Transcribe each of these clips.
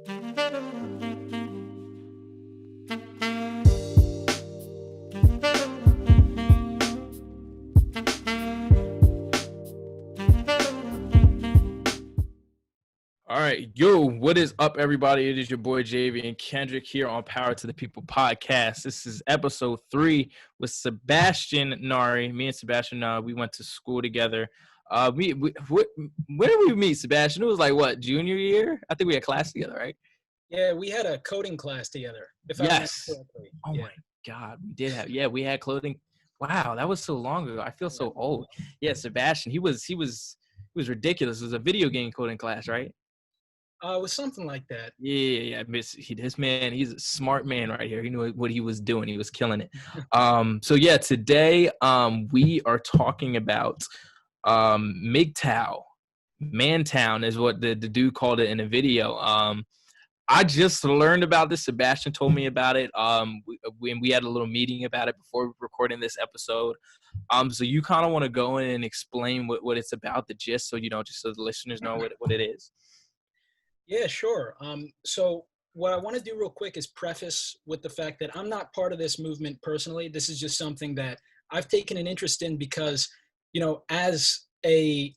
All right, yo, what is up, everybody? It is your boy JV and Kendrick here on Power to the People podcast. This is episode 3 with Sebastian Neri. Me and Sebastian, we went to school together. When did we meet, Sebastian? It was like what, junior year? I think we had class together, right? Yeah, we had a coding class together, if I remember Yes. correctly. Oh Yeah. my God, we did have. Yeah, we had clothing. Wow, that was so long ago. I feel so old. Yeah, Sebastian, he was ridiculous. It was a video game coding class, right? It was something like that. Yeah. This man, he's a smart man right here. He knew what he was doing. He was killing it. So yeah, today we are talking about MGTOW. Mantown is what the dude called it in a video. I just learned about this. Sebastian told me about it. We had a little meeting about it before recording this episode. So you kind of want to go in and explain what it's about, the gist, so just so the listeners know what it is. Yeah, sure. So what I want to do real quick is preface with the fact that I'm not part of this movement personally. This is just something that I've taken an interest in because, as I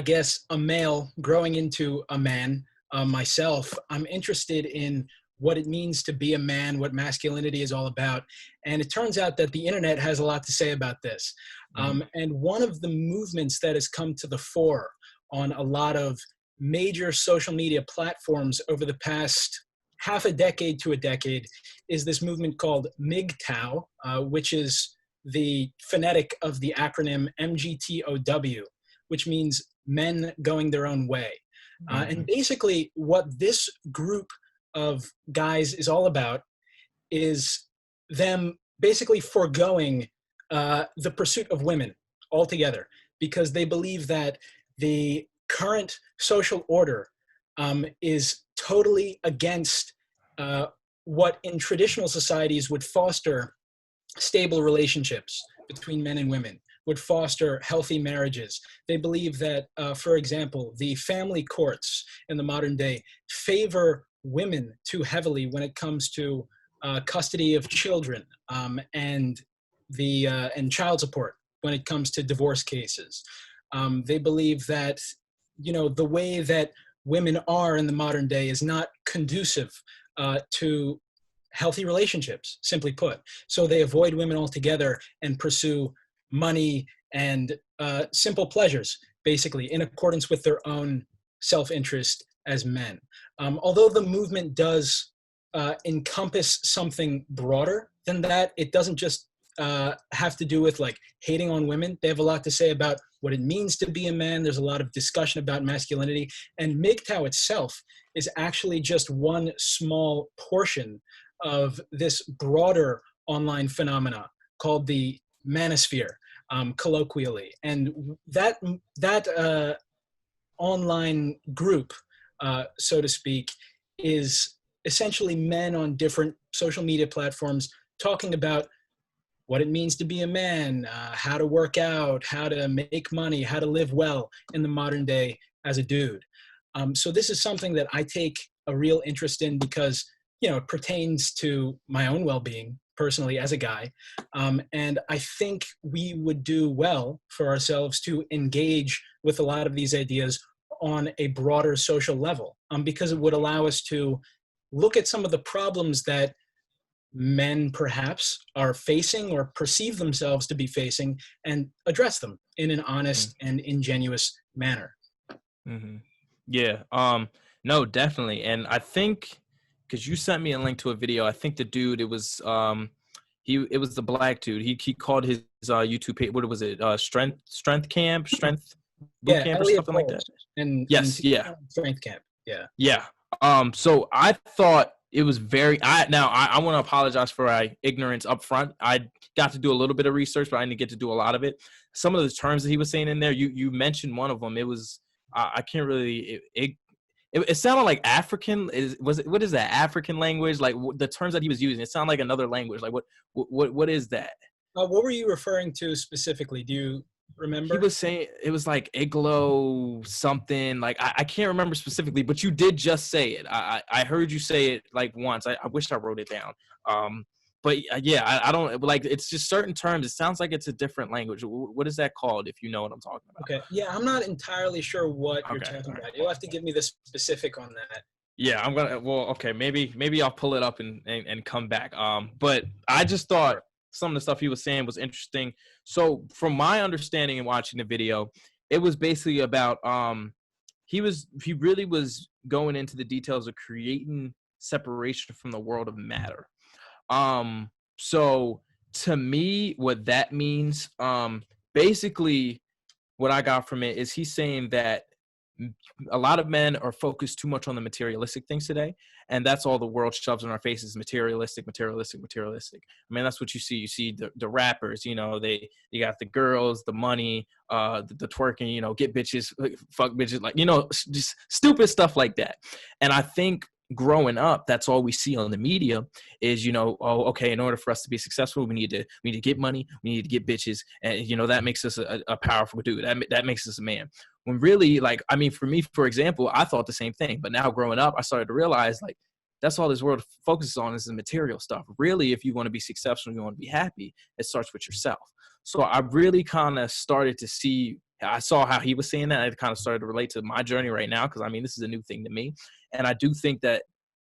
guess, a male growing into a man myself, I'm interested in what it means to be a man, what masculinity is all about. And it turns out that the internet has a lot to say about this. And one of the movements that has come to the fore on a lot of major social media platforms over the past half a decade to a decade is this movement called MGTOW, which is the phonetic of the acronym MGTOW, which means men going their own way. And basically what this group of guys is all about is them basically foregoing the pursuit of women altogether, because they believe that the current social order is totally against what in traditional societies would foster stable relationships between men and women, would foster healthy marriages. They believe that, for example, the family courts in the modern day favor women too heavily when it comes to custody of children and child support when it comes to divorce cases. They believe that the way that women are in the modern day is not conducive to healthy relationships, simply put. So they avoid women altogether and pursue money and simple pleasures, basically, in accordance with their own self-interest as men. Although the movement does encompass something broader than that, it doesn't just have to do with like hating on women. They have a lot to say about what it means to be a man. There's a lot of discussion about masculinity, and MGTOW itself is actually just one small portion of this broader online phenomena called the manosphere, colloquially. And that online group, so to speak, is essentially men on different social media platforms talking about what it means to be a man, how to work out, how to make money, how to live well in the modern day as a dude. So this is something that I take a real interest in because, it pertains to my own well-being personally as a guy. And I think we would do well for ourselves to engage with a lot of these ideas on a broader social level, because it would allow us to look at some of the problems that men perhaps are facing or perceive themselves to be facing and address them in an honest and ingenuous manner. Yeah. No, definitely. And I think because you sent me a link to a video, I think the dude, it was the black dude. He called his YouTube page, what was it? Strength boot camp or Elliot something like that. And Strength Camp. Yeah. So I thought it was I want to apologize for my ignorance up front. I got to do a little bit of research, but I didn't get to do a lot of it. Some of the terms that he was saying in there, you mentioned one of them. It was, I can't really, it sounded like African. What is that? African language? Like the terms that he was using, it sounded like another language. Like what is that? What were you referring to specifically? Do Remember? He was saying it was like Iglo something. Like I can't remember specifically, but you did just say it. I heard you say it like once. I wish I wrote it down. But yeah, I don't like. It's just certain terms. It sounds like it's a different language. What is that called? If you know what I'm talking about. Okay. Yeah, I'm not entirely sure what you're Okay. talking All right. about. You'll have to give me the specific on that. Yeah, I'm gonna. Well, okay, maybe I'll pull it up and come back. But I just thought Sure. some of the stuff he was saying was interesting. So from my understanding and watching the video, it was basically about he really was going into the details of creating separation from the world of matter. So to me, what that means, basically, what I got from it is he's saying that a lot of men are focused too much on the materialistic things today, and that's all the world shoves in our faces: materialistic, materialistic, materialistic. I mean, that's what you see. You see the rappers, they got the girls, the money, the twerking, get bitches, fuck bitches, like just stupid stuff like that. And I think growing up, that's all we see on the media is, oh, okay, in order for us to be successful, we need to get money, we need to get bitches, and that makes us a powerful dude. That makes us a man. When really, like, I mean, for me, for example, I thought the same thing, but now growing up, I started to realize, like, that's all this world focuses on is the material stuff. Really, if you want to be successful, you want to be happy, it starts with yourself. So I really kind of started to see, I saw how he was saying that. I kind of started to relate to my journey right now, because I mean, this is a new thing to me. And I do think that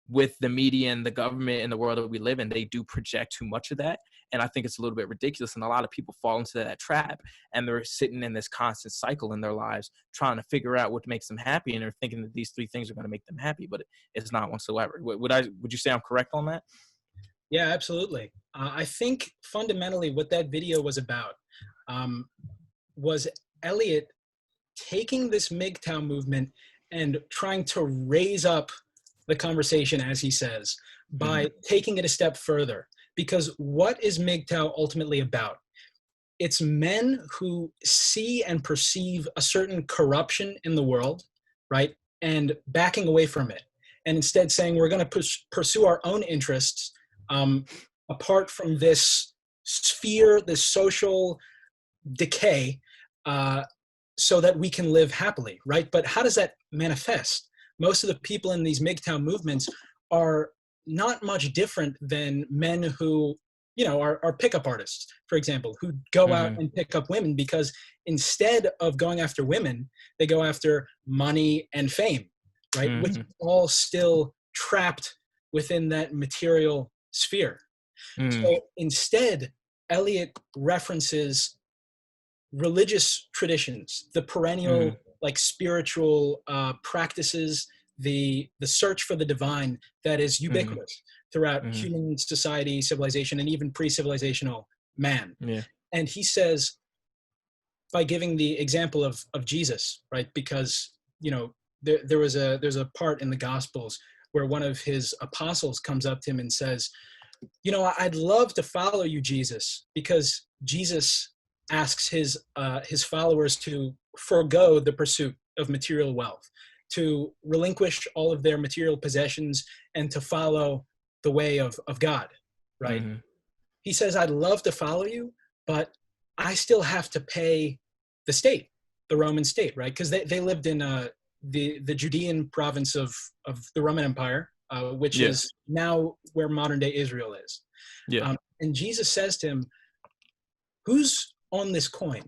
with the media and the government and the world that we live in, they do project too much of that. And I think it's a little bit ridiculous. And a lot of people fall into that trap, and they're sitting in this constant cycle in their lives, trying to figure out what makes them happy. And they're thinking that these three things are going to make them happy, but it's not whatsoever. Would you say I'm correct on that? Yeah, absolutely. I think fundamentally what that video was about was Elliot taking this MGTOW movement and trying to raise up the conversation, as he says, by taking it a step further. Because what is MGTOW ultimately about? It's men who see and perceive a certain corruption in the world, right? And backing away from it. And instead saying, we're going to pursue our own interests apart from this sphere, this social decay, so that we can live happily, right? But how does that manifest? Most of the people in these MGTOW movements are not much different than men who, are pickup artists, for example, who go out and pick up women because instead of going after women, they go after money and fame, right? Which is all still trapped within that material sphere. So instead, Eliot references religious traditions, the perennial like spiritual practices, the search for the divine that is ubiquitous throughout human society, civilization, and even pre-civilizational man. Yeah. And he says, by giving the example of Jesus, right? Because there's a part in the Gospels where one of his apostles comes up to him and says, I'd love to follow you, Jesus, because Jesus asks his followers to forego the pursuit of material wealth, to relinquish all of their material possessions, and to follow the way of God, right? He says, I'd love to follow you, but I still have to pay the state, the Roman state, right? Because they lived in the Judean province of the Roman Empire, which is now where modern day Israel is. And Jesus says to him, who's on this coin,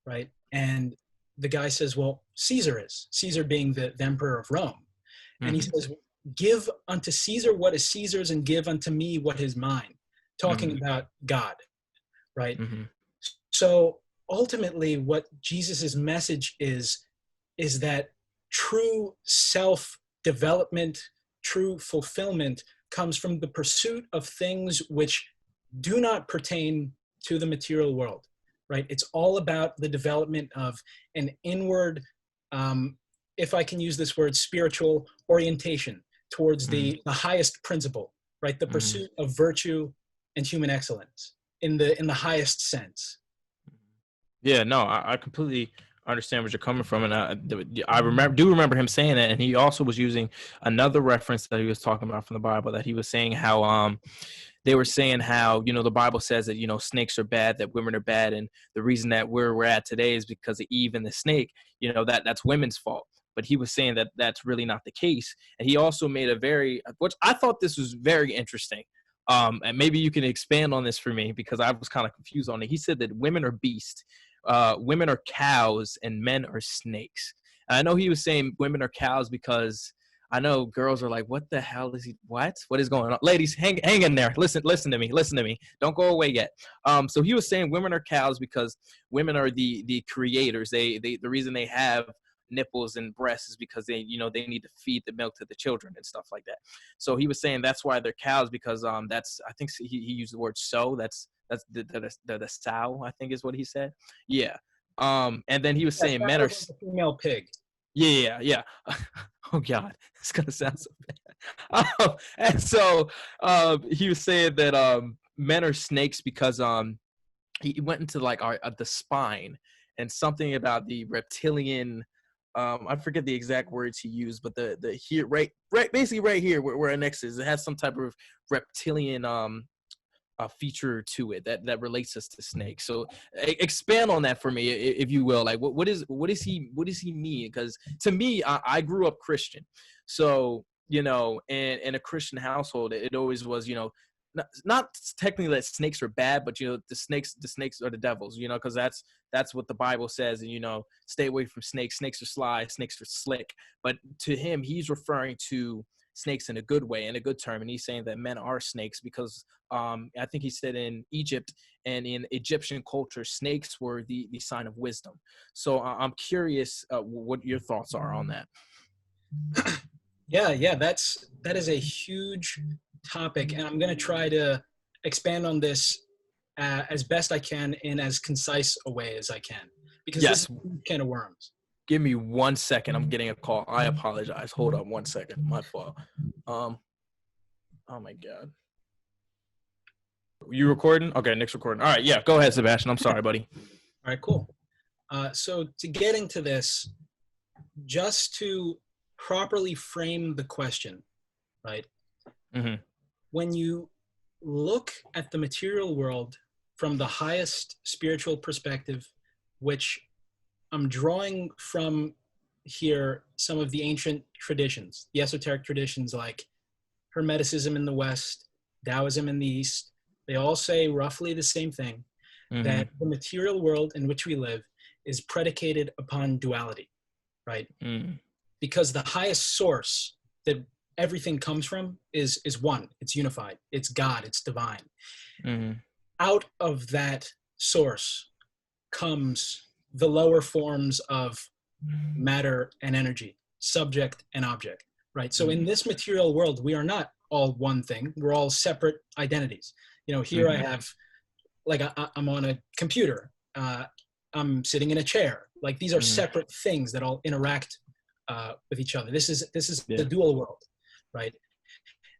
right? And the guy says, well, Caesar is. Caesar being the emperor of Rome. And he says, give unto Caesar what is Caesar's and give unto me what is mine. Talking about God, right? So ultimately what Jesus's message is that true self-development, true fulfillment comes from the pursuit of things which do not pertain to the material world, right? It's all about the development of an inward, if I can use this word, spiritual orientation towards the highest principle, right? The pursuit of virtue and human excellence in the highest sense. Yeah, no, I completely understand where you're coming from, and I remember him saying that, and he also was using another reference that he was talking about from the Bible, that he was saying how they were saying how, the Bible says that, snakes are bad, that women are bad. And the reason that we're at today is because of Eve and the snake, that's women's fault. But he was saying that that's really not the case. And he also made which I thought this was very interesting. And maybe you can expand on this for me, because I was kind of confused on it. He said that women are beasts, women are cows, and men are snakes. And I know he was saying women are cows because I know girls are like, what the hell is he? What is going on? Ladies, hang in there. Listen to me. Don't go away yet. So he was saying women are cows because women are the creators. The reason they have nipples and breasts is because they need to feed the milk to the children and stuff like that. So he was saying that's why they're cows, because that's, I think he used the word sow. That's the sow, I think is what he said. Yeah. And then he was saying men are like a female pig. Yeah. Oh God, it's gonna sound so bad. And so he was saying that men are snakes because he went into like the spine and something about the reptilian. I forget the exact words he used, but the here right basically right here where it next is, it has some type of reptilian feature to it that relates us to snakes. So expand on that for me, if you will. Like what does he mean? Because to me, I grew up Christian, so in a Christian household, it always was not technically that snakes are bad, but the snakes are the devils, because that's what the Bible says. And stay away from snakes. Snakes are sly, snakes are slick. But to him, he's referring to snakes in a good way, in a good term, and he's saying that men are snakes because I think he said in Egypt and in Egyptian culture, snakes were the sign of wisdom. So I'm curious what your thoughts are on that. Yeah, that is a huge topic, and I'm going to try to expand on this as best I can in as concise a way as I can, because this is a can of worms. Give me 1 second. I'm getting a call. I apologize. Hold on 1 second. My fault. Oh my God. You recording? Okay, Nick's recording. All right, yeah, go ahead, Sebastian. I'm sorry, buddy. All right, cool. So to get into this, just to properly frame the question, right? Mm-hmm. When you look at the material world from the highest spiritual perspective, which I'm drawing from here some of the ancient traditions, the esoteric traditions like Hermeticism in the West, Taoism in the East, they all say roughly the same thing, that the material world in which we live is predicated upon duality, right? Because the highest source that everything comes from is one. It's unified. It's God. It's divine. Out of that source comes the lower forms of matter and energy, subject and object, right? So in this material world, we are not all one thing. We're all separate identities. Here I have, like, I'm on a computer. I'm sitting in a chair. Like, these are separate things that all interact with each other. This is the dual world, right?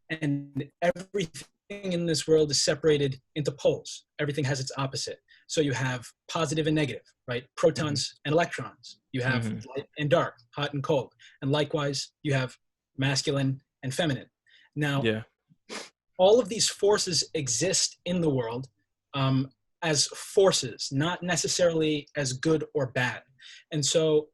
And everything in this world is separated into poles. Everything has its opposite. So you have positive and negative, right? Protons and electrons. You have light and dark, hot and cold. And likewise, you have masculine and feminine. Now, all of these forces exist in the world as forces, not necessarily as good or bad. And so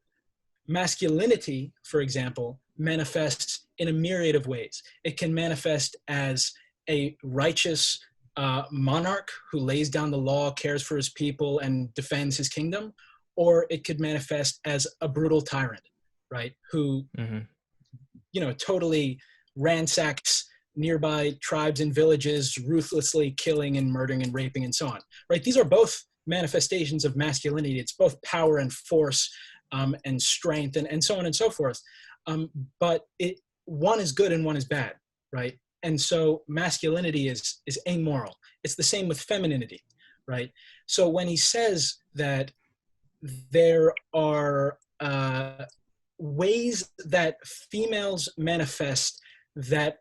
masculinity, for example, manifests in a myriad of ways. It can manifest as a righteous monarch who lays down the law, cares for his people, and defends his kingdom, or it could manifest as a brutal tyrant, right? Who, totally ransacks nearby tribes and villages, ruthlessly killing and murdering and raping and so on, right? These are both manifestations of masculinity. It's both power and force and strength and so on and so forth. But one is good and one is bad, right? And so masculinity is amoral. It's the same with femininity, right? So when he says that there are ways that females manifest that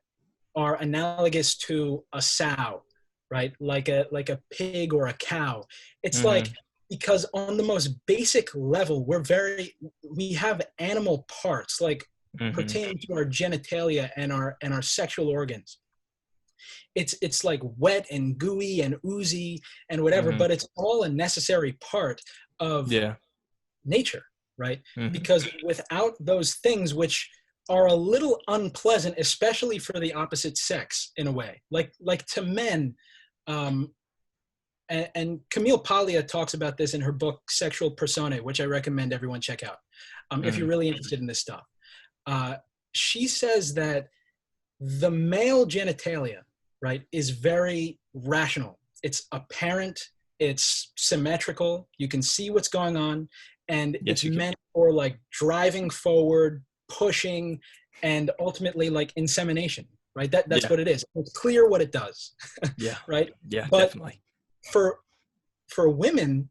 are analogous to a sow, right? Like a pig or a cow. It's like, because on the most basic level, we have animal parts, like pertaining to our genitalia and our sexual organs. It's like wet and gooey and oozy and whatever, but it's all a necessary part of nature, right? Because without those things, which are a little unpleasant, especially for the opposite sex in a way, like to men, and Camille Paglia talks about this in her book Sexual Personae, which I recommend everyone check out if you're really interested in this stuff. She says that the male genitalia, right, is very rational. It's apparent, it's symmetrical, you can see what's going on, and it's meant for like driving forward, pushing, and ultimately like insemination, right? That's what it is. It's clear what it does. Right? Yeah, but definitely. For women,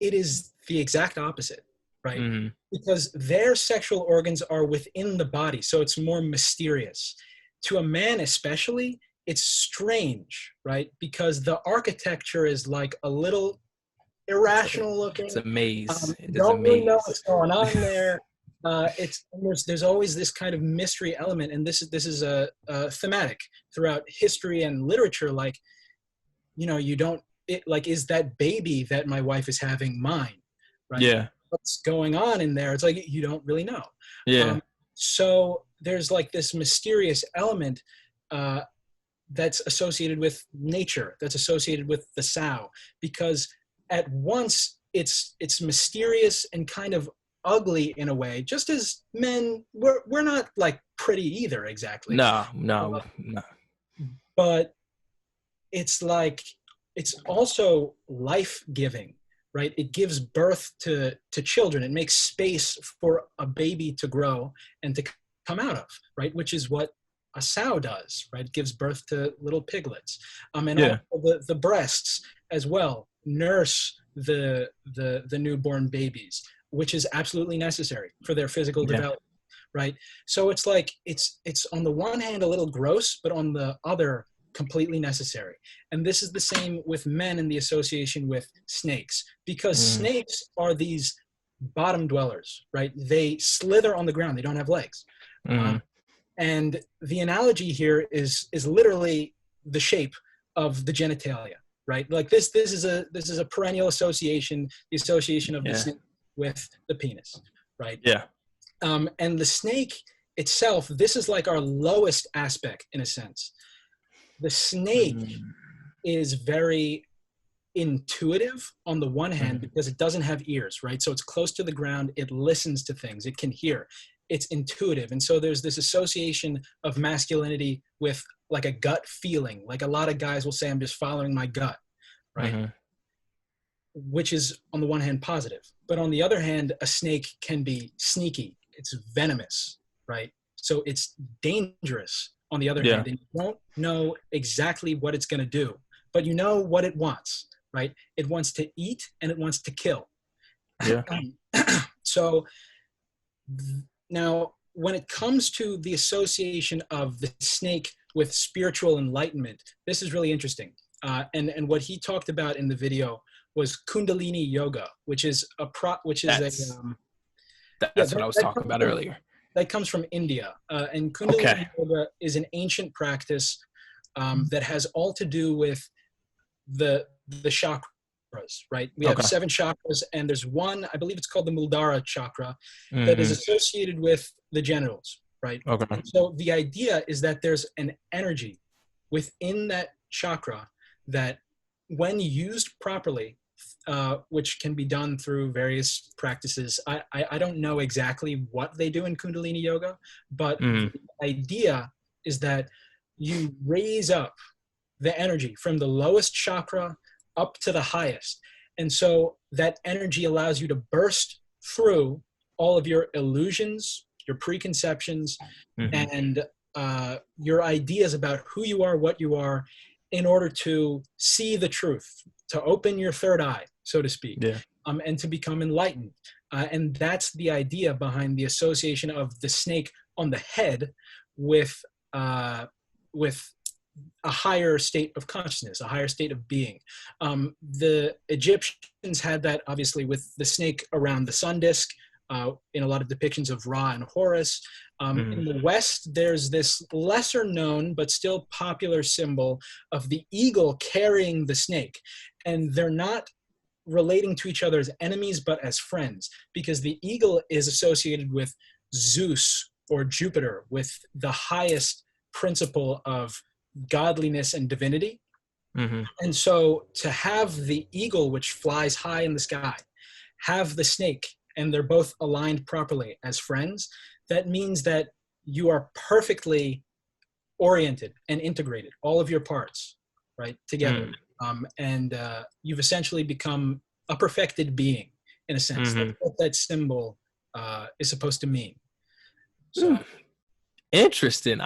it is the exact opposite, right? Because their sexual organs are within the body, so it's more mysterious. To a man especially, it's strange, right? Because the architecture is like a little irrational looking. It's a maze. Don't really know what's going on there. There's always this kind of mystery element, and this is a thematic throughout history and literature. Like, you don't. Is that baby that my wife is having mine? Right? Yeah. What's going on in there? It's like you don't really know. Yeah. So there's like this mysterious element that's associated with nature, that's associated with the sow, because at once it's mysterious and kind of ugly in a way, just as men, we're not like pretty either exactly. No. But it's like, it's also life-giving, right? It gives birth to children. It makes space for a baby to grow and to come out of, right? Which is what a sow does, right? It gives birth to little piglets. And also the breasts as well nurse the newborn babies, which is absolutely necessary for their physical development, right? So it's like, it's on the one hand a little gross, but on the other, completely necessary. And this is the same with men in the association with snakes, because snakes are these bottom dwellers, right? They slither on the ground. They don't have legs. And the analogy here is literally the shape of the genitalia, right? Like this is a perennial association, the association of the snake with the penis, right? Yeah. And the snake itself, this is like our lowest aspect in a sense. The snake is very intuitive on the one hand because it doesn't have ears, right? So it's close to the ground. It listens to things. It can hear. It's intuitive. And so there's this association of masculinity with like a gut feeling. Like a lot of guys will say, I'm just following my gut, right? Which is on the one hand positive. But on the other hand, a snake can be sneaky. It's venomous, right? So it's dangerous on the other hand, and you don't know exactly what it's going to do, but you know what it wants, right? It wants to eat and it wants to kill. Yeah. So now when it comes to the association of the snake with spiritual enlightenment, this is really interesting. And what he talked about in the video was Kundalini yoga, which is that's what I was talking about earlier. That comes from India. And Kundalini yoga is an ancient practice that has all to do with the chakras, right? We have 7 chakras, and there's one, I believe it's called the Muladhara chakra, that is associated with the genitals, right? And so the idea is that there's an energy within that chakra that when used properly, which can be done through various practices. I don't know exactly what they do in Kundalini yoga, but the idea is that you raise up the energy from the lowest chakra up to the highest. And so that energy allows you to burst through all of your illusions, your preconceptions, and your ideas about who you are, what you are, in order to see the truth, to open your third eye, so to speak, and to become enlightened. And that's the idea behind the association of the snake on the head with a higher state of consciousness, a higher state of being. The Egyptians had that obviously with the snake around the sun disk, in a lot of depictions of Ra and Horus. In the West, there's this lesser known but still popular symbol of the eagle carrying the snake. And they're not relating to each other as enemies, but as friends, because the eagle is associated with Zeus or Jupiter, with the highest principle of godliness and divinity. And so to have the eagle, which flies high in the sky, have the snake, and they're both aligned properly as friends, that means that you are perfectly oriented and integrated, all of your parts, right, together. And you've essentially become a perfected being, in a sense. That's what that symbol is supposed to mean. So, interesting.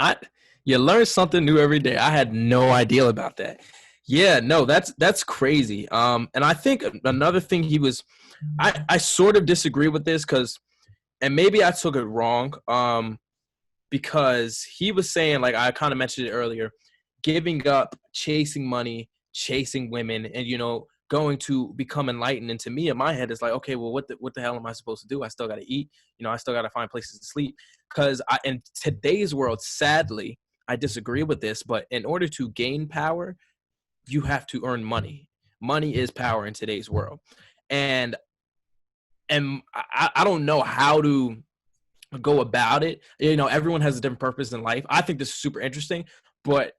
You learn something new every day. I had no idea about that. Yeah, no, that's crazy. And I think another thing I sort of disagree with this and maybe I took it wrong, because he was saying, like I kind of mentioned it earlier, giving up, chasing money, chasing women, and going to become enlightened. And to me, in my head, it's like, okay, well, what the hell am I supposed to do? I still got to eat. I still got to find places to sleep. Because in today's world, sadly, I disagree with this, but in order to gain power, you have to earn money. Money is power in today's world. And I don't know how to go about it. Everyone has a different purpose in life. I think this is super interesting, but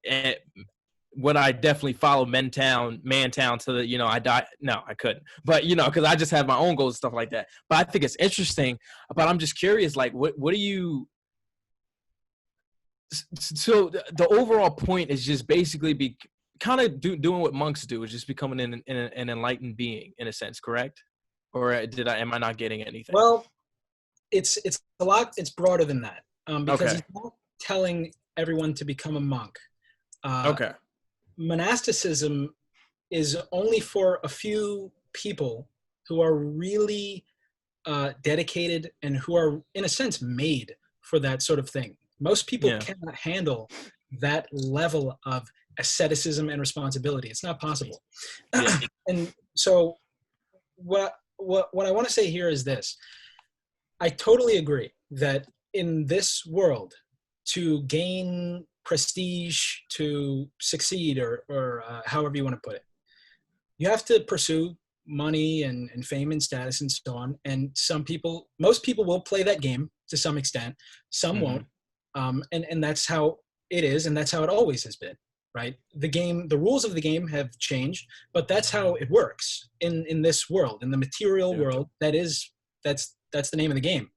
would I definitely follow man town to the, I die? No, I couldn't. But, because I just have my own goals and stuff like that. But I think it's interesting. But I'm just curious, like, what do you? So the overall point is just basically kind of doing what monks do, is just becoming an enlightened being, in a sense, correct? Or am I not getting anything? Well, it's a lot. It's broader than that, because he's not telling everyone to become a monk. Okay. Monasticism is only for a few people who are really dedicated and who are, in a sense, made for that sort of thing. Most people cannot handle that level of asceticism and responsibility. It's not possible. And so what I want to say here is this. I totally agree that in this world, to gain prestige, to succeed, or however you want to put it, you have to pursue money and fame and status and so on. And most people will play that game to some extent. Some won't. And that's how it is, and that's how it always has been, right? The rules of the game have changed, but that's how it works in this world, in the material world. That's the name of the game.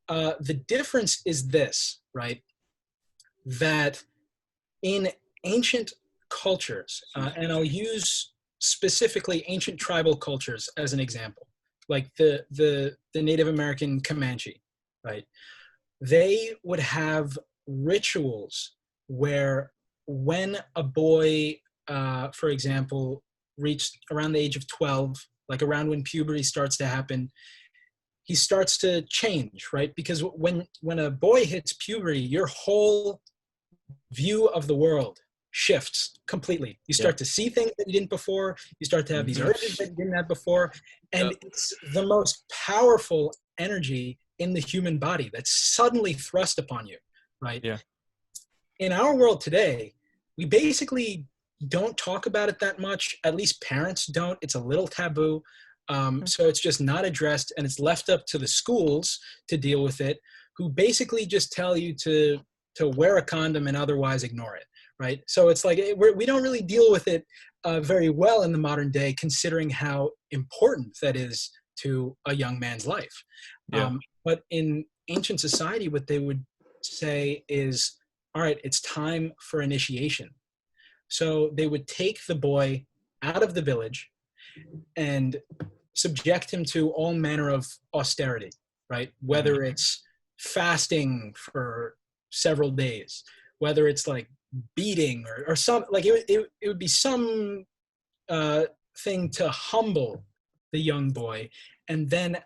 The difference is this, right? That in ancient cultures, and I'll use specifically ancient tribal cultures as an example, like the Native American Comanche, right? They would have rituals where when a boy, for example, reached around the age of 12, like around when puberty starts to happen, he starts to change, right? Because when a boy hits puberty, your whole view of the world shifts completely. You start to see things that you didn't before. You start to have these urges that you didn't have before. And it's the most powerful energy in the human body that's suddenly thrust upon you, right? Yeah. In our world today, we basically don't talk about it that much. At least parents don't. It's a little taboo. So it's just not addressed, and it's left up to the schools to deal with it, who basically just tell you to wear a condom and otherwise ignore it, right? So it's like we don't really deal with it very well in the modern day, considering how important that is to a young man's life. But in ancient society, what they would say is, all right, it's time for initiation. So they would take the boy out of the village and subject him to all manner of austerity, right? Whether it's fasting for several days, whether it's like beating or some, like it would be some thing to humble the young boy, and then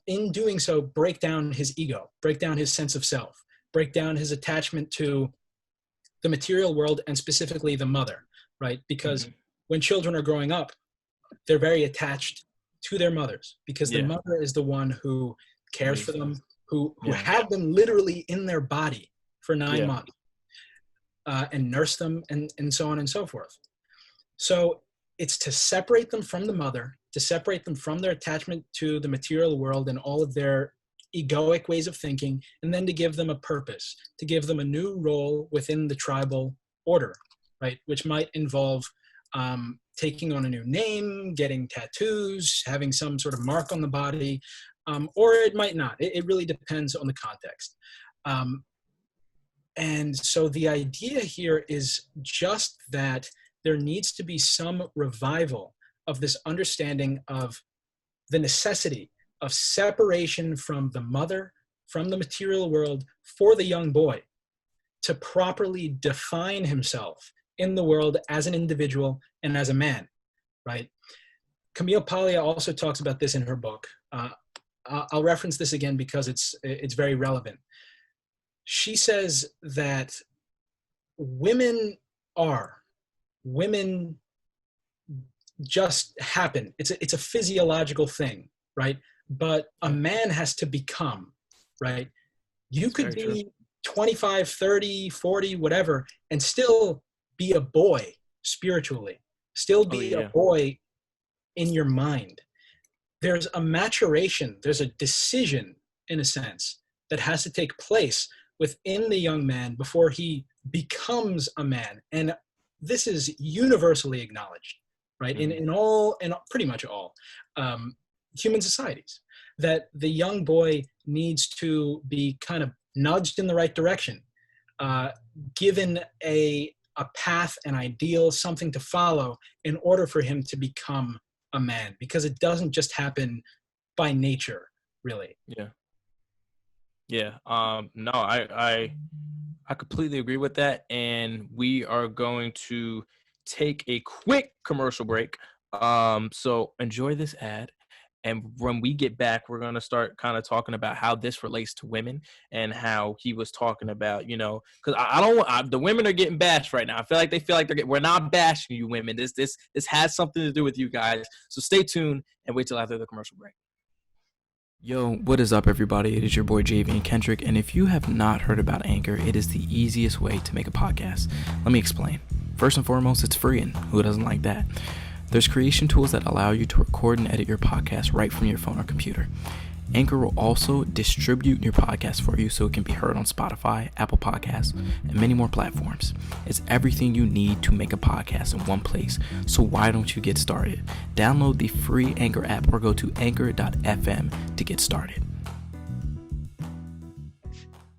in doing so, break down his ego, break down his sense of self, break down his attachment to the material world, and specifically the mother, right? Because when children are growing up, they're very attached to their mothers, because the Yeah. mother is the one who cares for Raised them, them. who Yeah. had them literally in their body for 9 Yeah. months, and nurse them, and so on and so forth. So it's to separate them from the mother, to separate them from their attachment to the material world and all of their egoic ways of thinking, and then to give them a purpose, to give them a new role within the tribal order, right? Which might involve taking on a new name, getting tattoos, having some sort of mark on the body, or it might not. It really depends on the context. And so the idea here is just that there needs to be some revival of this understanding of the necessity of separation from the mother, from the material world, for the young boy to properly define himself in the world as an individual and as a man, right? Camille Paglia also talks about this in her book. I'll reference this again because it's very relevant. She says that women women just happen. It's a physiological thing, right? But a man has to become, right? You That's could very true. be 25, 30, 40, whatever, and still be a boy spiritually, still be a Yeah. boy in your mind. There's a maturation, there's a decision, in a sense, that has to take place within the young man before he becomes a man. And this is universally acknowledged, right? In pretty much all human societies, that the young boy needs to be kind of nudged in the right direction, given a path, an ideal, something to follow in order for him to become a man, because it doesn't just happen by nature, really. Yeah. Yeah. No, I completely agree with that. And we are going to take a quick commercial break. So enjoy this ad. And when we get back, we're going to start kind of talking about how this relates to women and how he was talking about, because I don't want the women are getting bashed right now. I feel like we're not bashing you women. This has something to do with you guys. So stay tuned and wait till after the commercial break. Yo, what is up, everybody? It is your boy JV Kendrick, and if you have not heard about Anchor, it is the easiest way to make a podcast. Let me explain. First and foremost, it's free, and who doesn't like that? There's creation tools that allow you to record and edit your podcast right from your phone or computer. Anchor will also distribute your podcast for you so it can be heard on Spotify, Apple Podcasts, and many more platforms. It's everything you need to make a podcast in one place, so why don't you get started? Download the free Anchor app or go to anchor.fm to get started.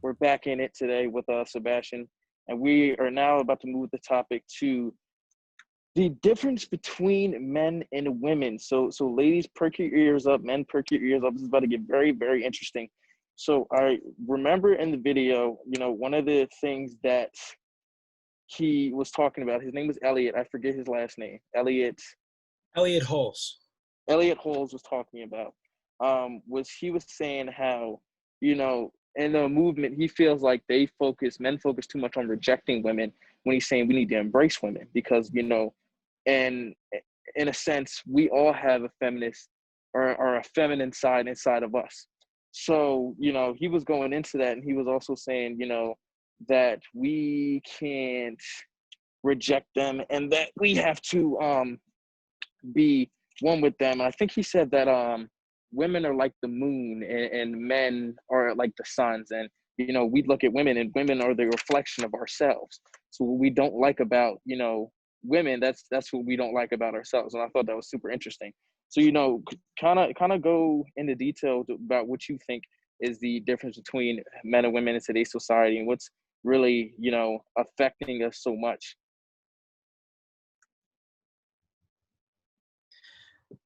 We're back in it today with Sebastian, and we are now about to move the topic to the difference between men and women. So ladies, perk your ears up. Men, perk your ears up. This is about to get very, very interesting. So I remember in the video, one of the things that he was talking about, his name was Elliot. I forget his last name. Elliot Holz. Elliot Holz was talking about, he was saying how, in the movement, he feels like men focus too much on rejecting women when he's saying we need to embrace women because, and in a sense, we all have a feminist or a feminine side inside of us. So, he was going into that, and he was also saying, that we can't reject them and that we have to be one with them. And I think he said that women are like the moon and men are like the suns. And, we look at women and women are the reflection of ourselves. So what we don't like about, women, that's what we don't like about ourselves. And I thought that was super interesting. So, kind of go into detail about what you think is the difference between men and women in today's society and what's really, affecting us so much.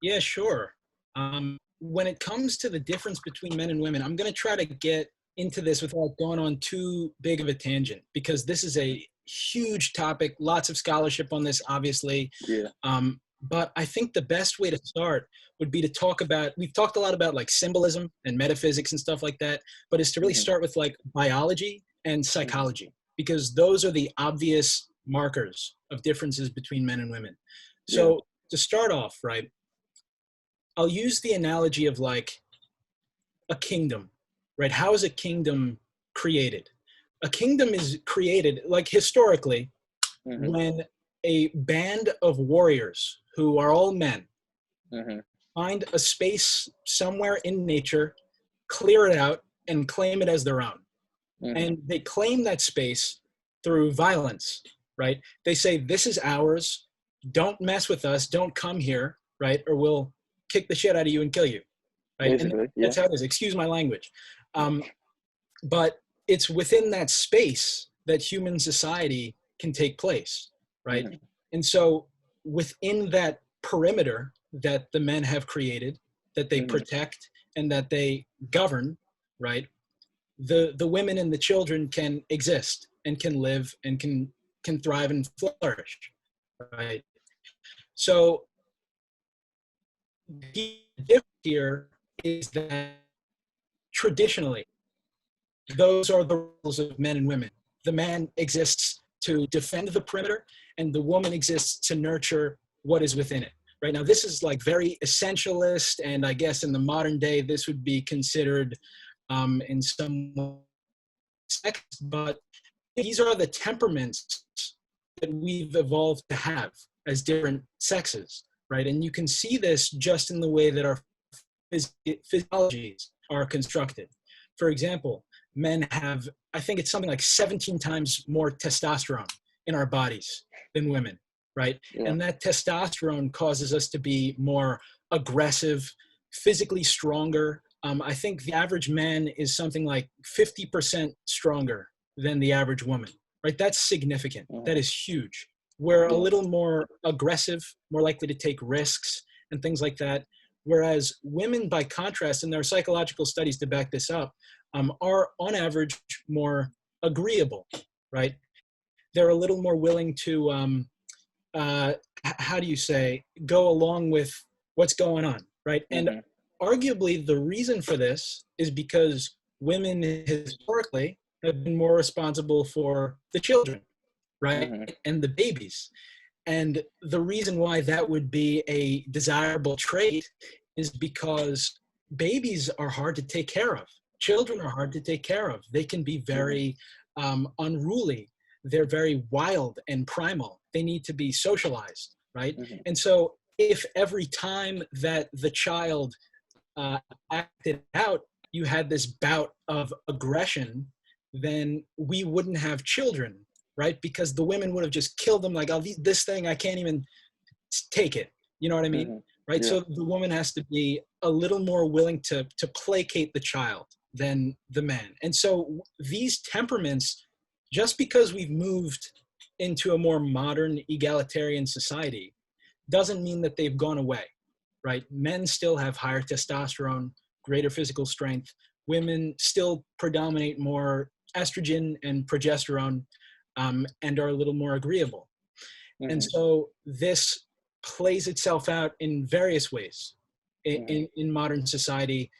Yeah, sure. When it comes to the difference between men and women, I'm going to try to get into this without going on too big of a tangent, because this is a huge topic, lots of scholarship on this, obviously. Yeah. But I think the best way to start would be to talk about, we've talked a lot about like symbolism and metaphysics and stuff like that, but it's to really start with like biology and psychology, because those are the obvious markers of differences between men and women. So to start off, right, I'll use the analogy of like a kingdom, right? How is a kingdom created? A kingdom is created, like historically, Mm-hmm. when a band of warriors who are all men Mm-hmm. find a space somewhere in nature, clear it out, and claim it as their own. Mm-hmm. And they claim that space through violence, right? They say, this is ours. Don't mess with us. Don't come here, right? Or we'll kick the shit out of you and kill you, right? And Basically, yeah. that's how it is. Excuse my language. But it's within that space that human society can take place, right? Mm-hmm. And so within that perimeter that the men have created, that they Mm-hmm. protect and that they govern, right? The women and the children can exist and can live and can thrive and flourish, right? So the difference here is that traditionally those are the roles of men and women. The man exists to defend the perimeter, and the woman exists to nurture what is within it. Right now, this is like very essentialist, and I guess in the modern day, this would be considered in some sex, but these are the temperaments that we've evolved to have as different sexes, right? And you can see this just in the way that our physiologies are constructed. For example, men have, I think it's something like 17 times more testosterone in our bodies than women, right? Yeah. And that testosterone causes us to be more aggressive, physically stronger. I think the average man is something like 50% stronger than the average woman, right? That's significant. Mm-hmm. That is huge. We're a Yeah. little more aggressive, more likely to take risks and things like that. Whereas women, by contrast, and there are psychological studies to back this up, are on average more agreeable, right? They're a little more willing to, how do you say, go along with what's going on, right? Mm-hmm. And arguably the reason for this is because women historically have been more responsible for the children, right? Mm-hmm. And the babies. And the reason why that would be a desirable trait is because babies are hard to take care of. Children are hard to take care of. They can be very unruly. They're very wild and primal. They need to be socialized, right? Mm-hmm. And so if every time that the child acted out, you had this bout of aggression, then we wouldn't have children, right? Because the women would have just killed them like, oh, this thing, I can't even take it. You know what I mean? Mm-hmm. Right? Yeah. So the woman has to be a little more willing to placate the child than the man. And so these temperaments, just because we've moved into a more modern egalitarian society, doesn't mean that they've gone away, right? Men still have higher testosterone, greater physical strength. Women still predominate more estrogen and progesterone, and are a little more agreeable. Mm-hmm. And so this plays itself out in various ways in modern society.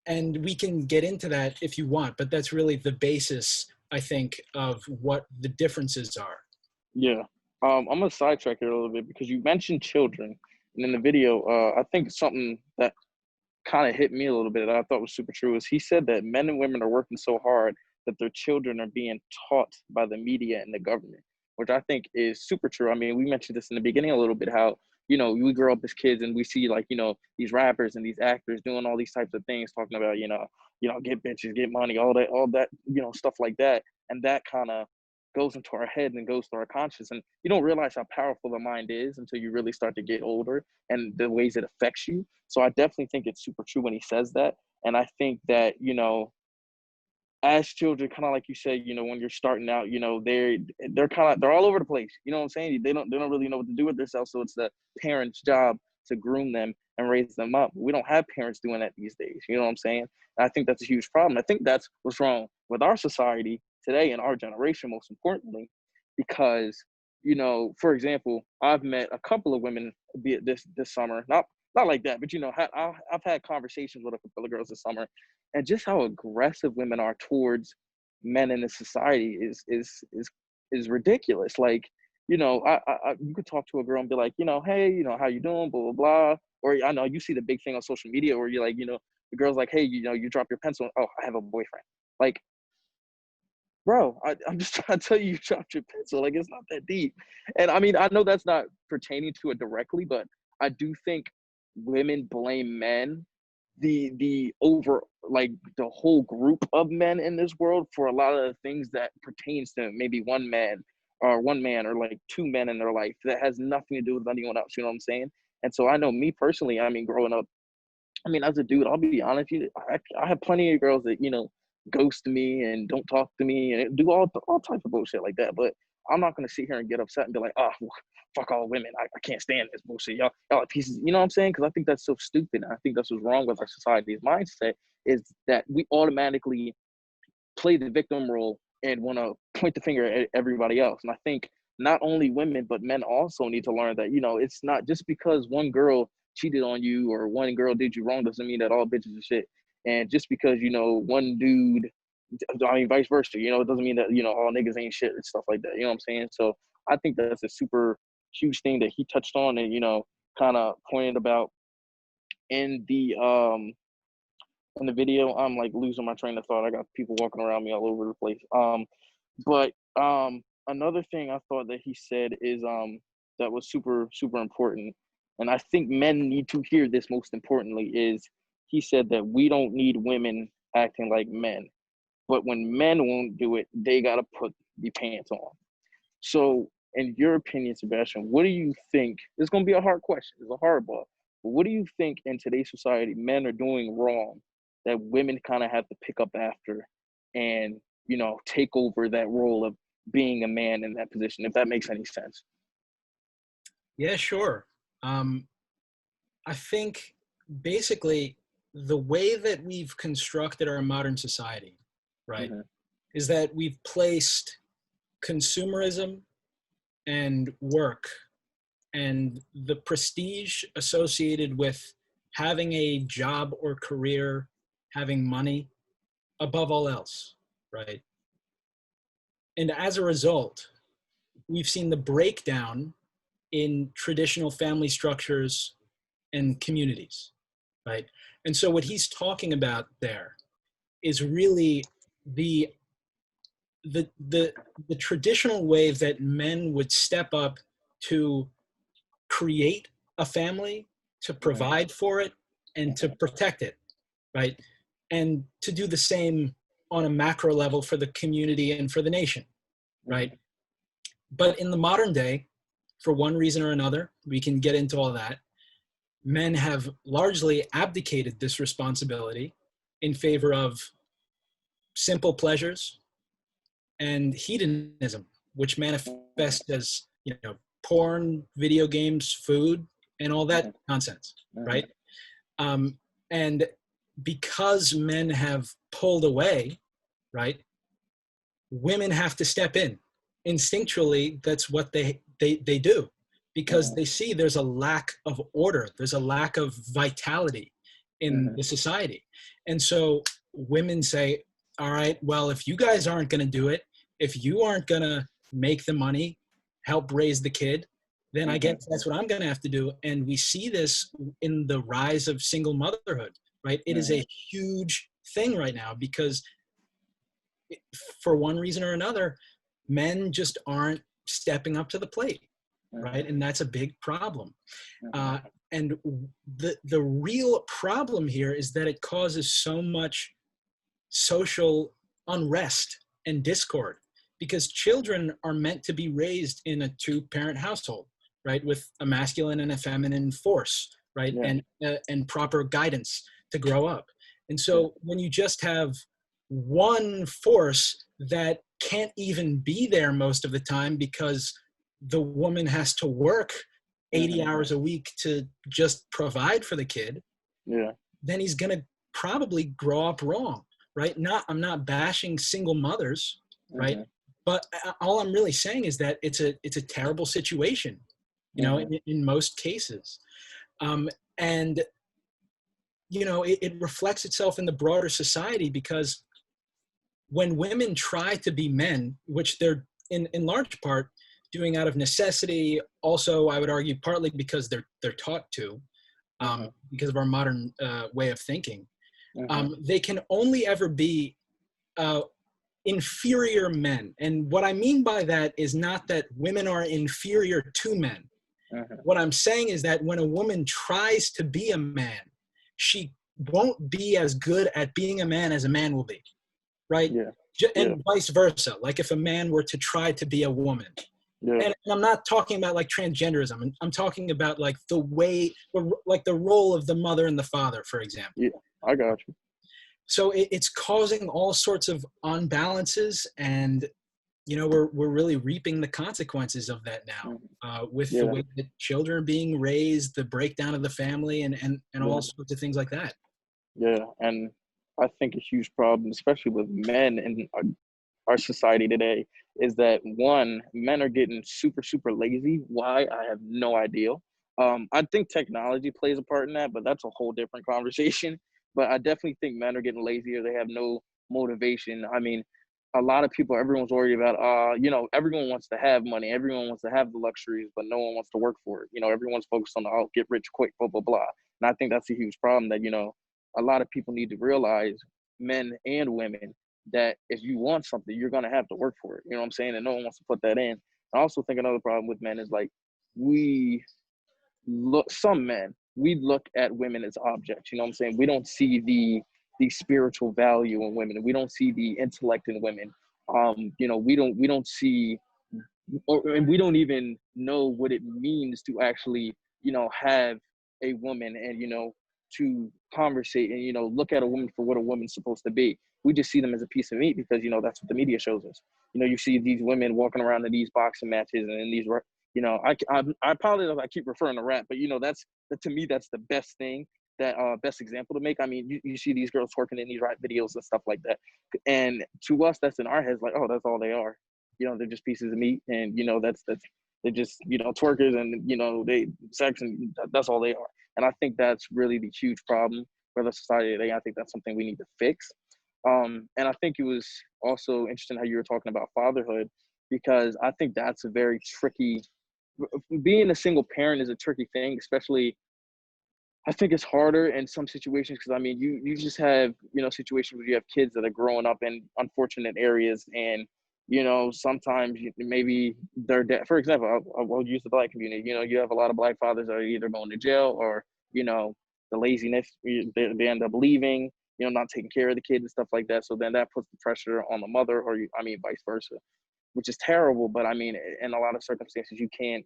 And we can get into that if you want, but that's really the basis, I think, of what the differences are. Yeah. I'm gonna sidetrack here a little bit because you mentioned children, and in the video, I think something that kind of hit me a little bit that I thought was super true is he said that men and women are working so hard that their children are being taught by the media and the government, which I think is super true. I mean, we mentioned this in the beginning a little bit, how, you know, we grow up as kids and we see, like, you know, these rappers and these actors doing all these types of things, talking about, get bitches, get money, all that, stuff like that. And that kind of goes into our head and goes to our conscious. And you don't realize how powerful the mind is until you really start to get older and the ways it affects you. So I definitely think it's super true when he says that. And I think that, as children, kind of like you said, when you're starting out, they're all over the place. You know what I'm saying? They don't really know what to do with themselves. So it's the parents' job to groom them and raise them up. We don't have parents doing that these days. You know what I'm saying? And I think that's a huge problem. I think that's what's wrong with our society today and our generation, most importantly, because, for example, I've met a couple of women, be it this summer, not like that, but I've had conversations with a couple of girls this summer, and just how aggressive women are towards men in this society is ridiculous. Like, you know, you could talk to a girl and be like, you know, hey, you know, how you doing, blah blah blah. Or I know you see the big thing on social media where you're like, you know, the girl's like, hey, you know, you drop your pencil. Oh, I have a boyfriend. Like, bro, I'm just trying to tell you, you dropped your pencil. Like, it's not that deep. And I mean, I know that's not pertaining to it directly, but I do think women blame men, the over, like, the whole group of men in this world for a lot of the things that pertains to maybe one man or like two men in their life that has nothing to do with anyone else. You know what I'm saying? And so I know me personally, I mean, growing up, I mean, as a dude, I'll be honest with you, I have plenty of girls that, you know, ghost me and don't talk to me and do all types of bullshit like that. But I'm not gonna sit here and get upset and be like, oh, fuck all women. I can't stand this bullshit. Y'all are pieces. You know what I'm saying? Because I think that's so stupid. And I think that's what's wrong with our society's mindset is that we automatically play the victim role and want to point the finger at everybody else. And I think not only women, but men also need to learn that, you know, it's not just because one girl cheated on you or one girl did you wrong doesn't mean that all bitches are shit. And just because, you know, one dude, I mean, vice versa, you know, it doesn't mean that, you know, all niggas ain't shit and stuff like that. You know what I'm saying? So I think that's a super huge thing that he touched on and, you know, kind of pointed about in the video. I'm like losing my train of thought. I got people walking around me all over the place. But another thing I thought that he said is that was super super important, and I think men need to hear this. Most importantly, is he said that we don't need women acting like men, but when men won't do it, they gotta put the pants on. So, in your opinion, Sebastian, what do you think? It's gonna be a hard question. It's a hard ball. But what do you think in today's society men are doing wrong that women kind of have to pick up after and, you know, take over that role of being a man in that position, if that makes any sense? Yeah, sure. I think basically the way that we've constructed our modern society, right, Mm-hmm. is that we've placed consumerism and work and the prestige associated with having a job or career, having money above all else, right? And as a result, we've seen the breakdown in traditional family structures and communities, right? And so what he's talking about there is really the the traditional way that men would step up to create a family, to Mm-hmm. provide for it, and to protect it, right? And to do the same on a macro level for the community and for the nation, Mm-hmm. right? But in the modern day, for one reason or another, we can get into all that, men have largely abdicated this responsibility in favor of simple pleasures and hedonism, which manifest as, you know, porn, video games, food, and all that nonsense, Mm-hmm. right? And because men have pulled away, right, women have to step in. Instinctually, that's what they do, because they see there's a lack of order, there's a lack of vitality in Mm-hmm. the society. And so women say, all right, well, if you guys aren't going to do it, if you aren't going to make the money, help raise the kid, then I Mm-hmm. guess that's what I'm going to have to do. And we see this in the rise of single motherhood, right? It is Mm-hmm. a huge thing right now because for one reason or another, men just aren't stepping up to the plate, right? And that's a big problem. And the real problem here is that it causes so much social unrest and discord because children are meant to be raised in a two-parent household, right, with a masculine and a feminine force, right, Yeah. and proper guidance to grow up. And so when you just have one force that can't even be there most of the time because the woman has to work 80 Mm-hmm. hours a week to just provide for the kid, Yeah. then he's going to probably grow up wrong, right? I'm not bashing single mothers, right? Mm-hmm. But all I'm really saying is that it's a terrible situation, you know, in most cases. And, you know, it reflects itself in the broader society because when women try to be men, which they're in large part doing out of necessity. Also, I would argue partly because they're taught to, because of our modern way of thinking. They can only ever be inferior men. And what I mean by that is not that women are inferior to men. What I'm saying is that when a woman tries to be a man, she won't be as good at being a man as a man will be, right? And vice versa. Like if a man were to try to be a woman. And I'm not talking about like transgenderism. I'm talking about like the way, like the role of the mother and the father, for example. Yeah, I got you. So it's causing all sorts of unbalances, and we're really reaping the consequences of that now, with the way that children are being raised, the breakdown of the family, and all sorts of things like that. Yeah, and I think a huge problem, especially with men in our society today, is that one, men are getting super, super lazy. Why? I have no idea. I think technology plays a part in that, but that's a whole different conversation. But I definitely think men are getting lazier. They have no motivation. I mean, a lot of people, everyone's worried about, everyone wants to have money. Everyone wants to have the luxuries, but no one wants to work for it. Everyone's focused on, get rich quick, blah, blah, blah. And I think that's a huge problem that, a lot of people need to realize, men and women, that if you want something, you're going to have to work for it. You know what I'm saying? And no one wants to put that in. I also think another problem with men is like, some men, we look at women as objects. You know what I'm saying? We don't see the spiritual value in women. We don't see the intellect in women. We don't see, and we don't even know what it means to actually, have a woman and, to conversate and, look at a woman for what a woman's supposed to be. We just see them as a piece of meat because, that's what the media shows us. You see these women walking around in these boxing matches and in these, I apologize if I keep referring to rap, but, to me, that's the best thing, that best example to make. I mean, you see these girls twerking in these rap videos and stuff like that. And to us, that's in our heads like, oh, that's all they are. They're just pieces of meat, and that's they're just twerkers, and they sex, and that's all they are. And I think that's really the huge problem for the society today. I think that's something we need to fix. And I think it was also interesting how you were talking about fatherhood, because I think that's a very tricky. Being a single parent is a tricky thing, especially. I think it's harder in some situations because, I mean, you just have, situations where you have kids that are growing up in unfortunate areas, and, sometimes maybe their dad, for example, I'll use the Black community. You have a lot of Black fathers that are either going to jail or, the laziness, they end up leaving, not taking care of the kids and stuff like that. So then that puts the pressure on the mother, or vice versa, which is terrible. But I mean, in a lot of circumstances, you can't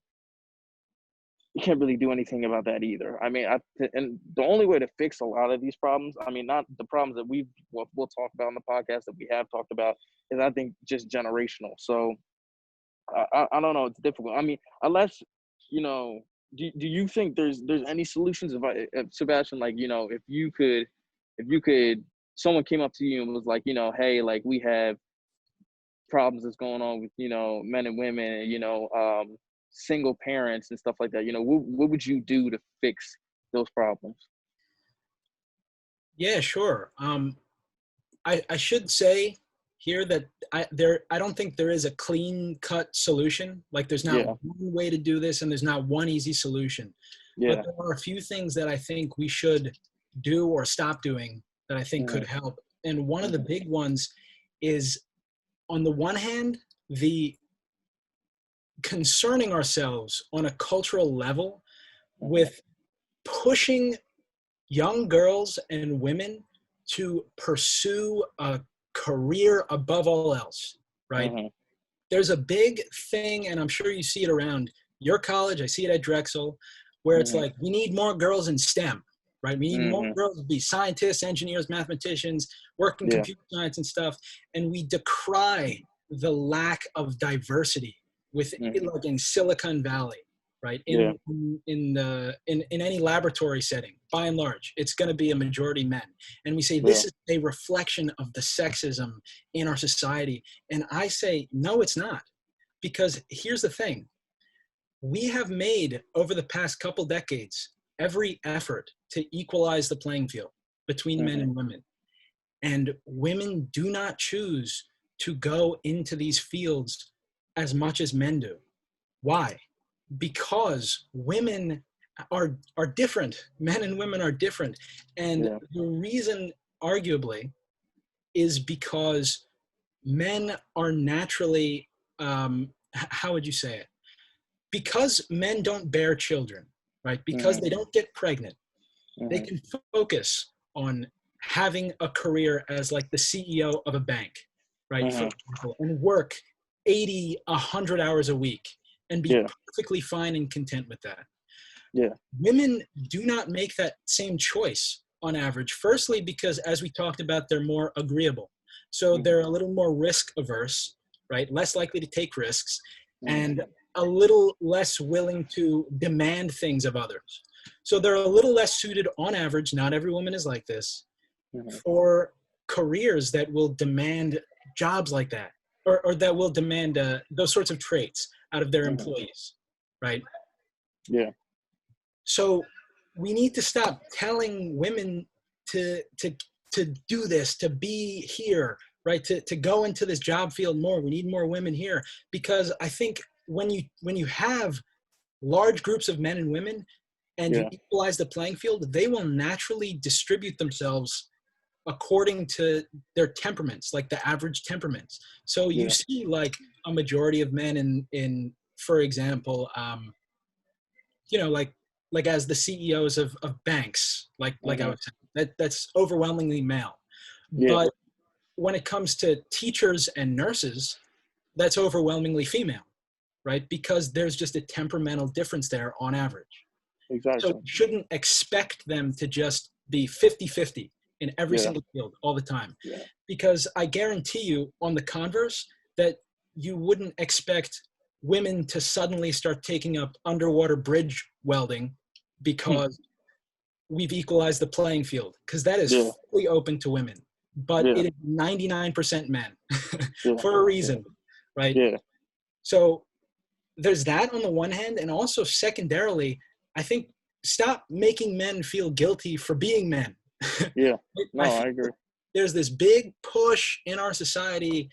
really do anything about that either. I mean, and the only way to fix a lot of these problems, I mean, not the problems that we'll talk about on the podcast that we have talked about, is I think just generational. So I don't know, it's difficult. I mean, unless, do you think there's any solutions? If Sebastian, like, if you could, someone came up to you and was like, hey, like, we have problems that's going on with, men and women, single parents and stuff like that, what would you do to fix those problems? Yeah, sure. I should say here that I don't think there is a clean cut solution. Like, there's not one way to do this, and there's not one easy solution. But there are a few things that I think we should do or stop doing that I think could help. And one of the big ones is, on the one hand, the concerning ourselves on a cultural level with pushing young girls and women to pursue a career above all else, right? There's a big thing, and I'm sure you see it around your college, I see it at Drexel, where it's like, we need more girls in STEM, right? We need more girls to be scientists, engineers, mathematicians, work in computer science and stuff, and we decry the lack of diversity like in Silicon Valley, right? In any laboratory setting, by and large, it's going to be a majority men. And we say this is a reflection of the sexism in our society. And I say, no, it's not. Because here's the thing. We have made, over the past couple decades, every effort to equalize the playing field between men and women. And women do not choose to go into these fields as much as men do. Why? Because women are different. Men and women are different. And Yeah. the reason, arguably, is because men are naturally, how would you say it? Because men don't bear children, right? Because they don't get pregnant, they can focus on having a career as like the CEO of a bank, right? For example, and work 80, 100 hours a week and be Yeah. perfectly fine and content with that. Yeah. Women do not make that same choice on average. Firstly, because as we talked about, they're more agreeable. So they're a little more risk averse, right? Less likely to take risks and a little less willing to demand things of others. So they're a little less suited on average, not every woman is like this, for careers that will demand jobs like that, or that will demand those sorts of traits out of their employees, right? Yeah. So we need to stop telling women to do this, to be here, right? To go into this job field more. We need more women here, because I think when you have large groups of men and women and you equalize the playing field, they will naturally distribute themselves according to their temperaments, like the average temperaments. So you see like a majority of men in for example, you know, like as the CEOs of banks, like I was saying, that's overwhelmingly male. Yeah. But when it comes to teachers and nurses, that's overwhelmingly female, right? Because there's just a temperamental difference there on average. So Exactly. you shouldn't expect them to just be 50-50 in every single field all the time. Yeah. Because I guarantee you, on the converse, that you wouldn't expect women to suddenly start taking up underwater bridge welding because we've equalized the playing field, because that is fully open to women. But it is 99% men for a reason, right? Yeah. So there's that on the one hand, and also secondarily, I think stop making men feel guilty for being men. Yeah. No, I agree. There's this big push in our society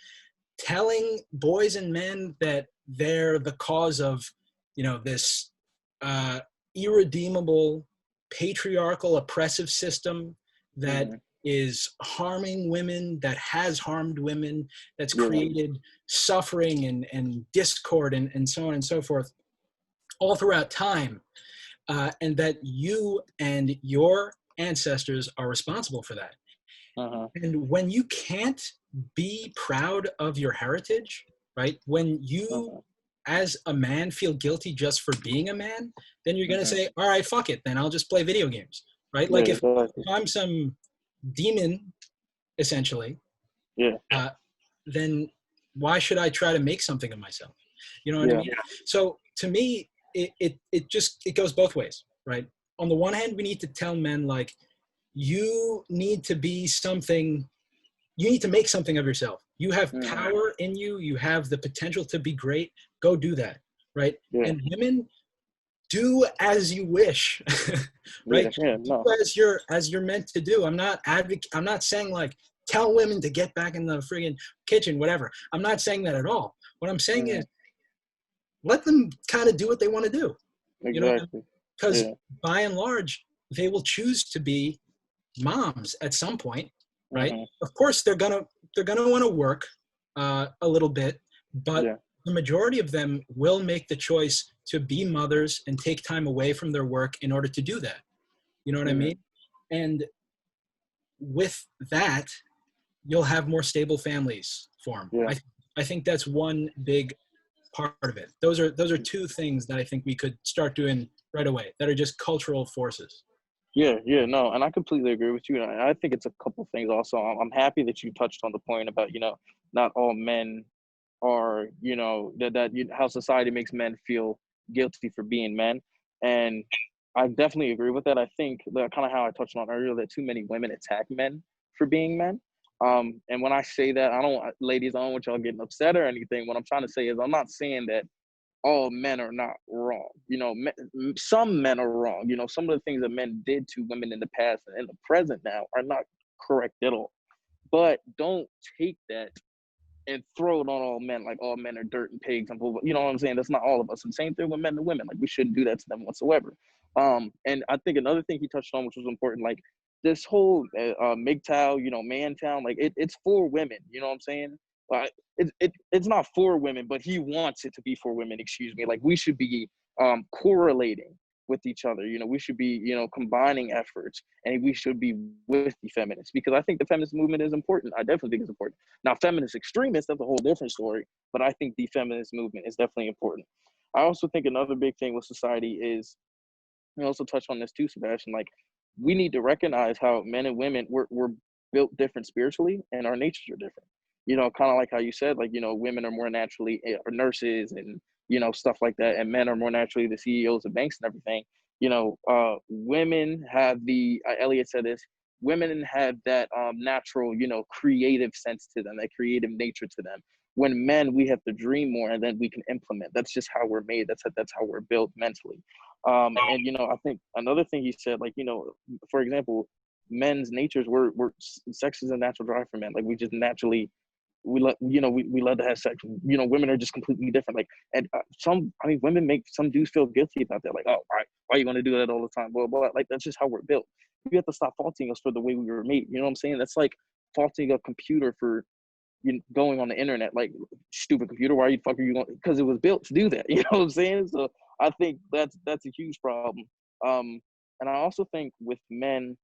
telling boys and men that they're the cause of, you know, this irredeemable, patriarchal, oppressive system that is harming women, that has harmed women, that's created suffering and discord and so on and so forth all throughout time, and that you and your ancestors are responsible for that. And when you can't be proud of your heritage, right? When you, as a man, feel guilty just for being a man, then you're going to say, all right, fuck it. Then I'll just play video games, right? Like if I'm some demon, essentially, then why should I try to make something of myself? You know what I mean? So to me, it goes both ways, right? On the one hand, we need to tell men, like, you need to be something, you need to make something of yourself. You have power in you. You have the potential to be great. Go do that, right? And women, do as you wish, right? Do as you're meant to do. I'm not saying like tell women to get back in the friggin' kitchen, whatever. I'm not saying that at all. What I'm saying is let them kind of do what they want to do. You know, because by and large, they will choose to be moms at some point, right? Of course, they're gonna want to work a little bit, but the majority of them will make the choice to be mothers and take time away from their work in order to do that. You know what I mean? And with that, you'll have more stable families form. I think that's one big part of it. Those are two things that I think we could start doing right away that are just cultural forces. No, and I completely agree with you. And I think it's a couple things also. I'm happy that you touched on the point about, you know, not all men are, you know, how society makes men feel guilty for being men. And I definitely agree with that. I think that kind of how I touched on earlier, that too many women attack men for being men. And when I say that, ladies, I don't want y'all getting upset or anything. What I'm trying to say is I'm not saying that all men are not wrong. You know, some men are wrong. You know, some of the things that men did to women in the past and in the present now are not correct at all. But don't take that and throw it on all men, like all men are dirt and pigs and blah, blah. You know what I'm saying? That's not all of us. And same thing with men and women. Like we shouldn't do that to them whatsoever. And I think another thing he touched on, which was important, like this whole MGTOW, you know, man town, like it's for women. You know what I'm saying? It's not for women, but he wants it to be for women. Excuse me. Like we should be correlating with each other. You know, we should be, you know, combining efforts, and we should be with the feminists, because I think the feminist movement is important. I definitely think it's important. Now, feminist extremists, that's a whole different story, but I think the feminist movement is definitely important. I also think another big thing with society is, we also touched on this too, Sebastian, like we need to recognize how men and women, we're built different spiritually, and our natures are different. You know, kind of like how you said, like, you know, women are more naturally nurses and, you know, stuff like that, and men are more naturally the CEOs of banks and everything. You know, women have the, Elliot said this, women have that natural, you know, creative sense to them, that creative nature to them. When men, we have to dream more, and then we can implement. That's just how we're made. That's how we're built mentally. And, you know, I think another thing he said, like, you know, for example, men's natures, we're sex is a natural drive for men. Like we just naturally, we love to have sex. You know, women are just completely different. Like, and women make some dudes feel guilty about that. Like, oh, why are you going to do that all the time? Blah, blah. Like, that's just how we're built. We have to stop faulting us for the way we were made. You know what I'm saying? That's like faulting a computer for, you know, going on the internet. Like, stupid computer, why are you going? Because it was built to do that. You know what I'm saying? So I think that's a huge problem. And I also think with men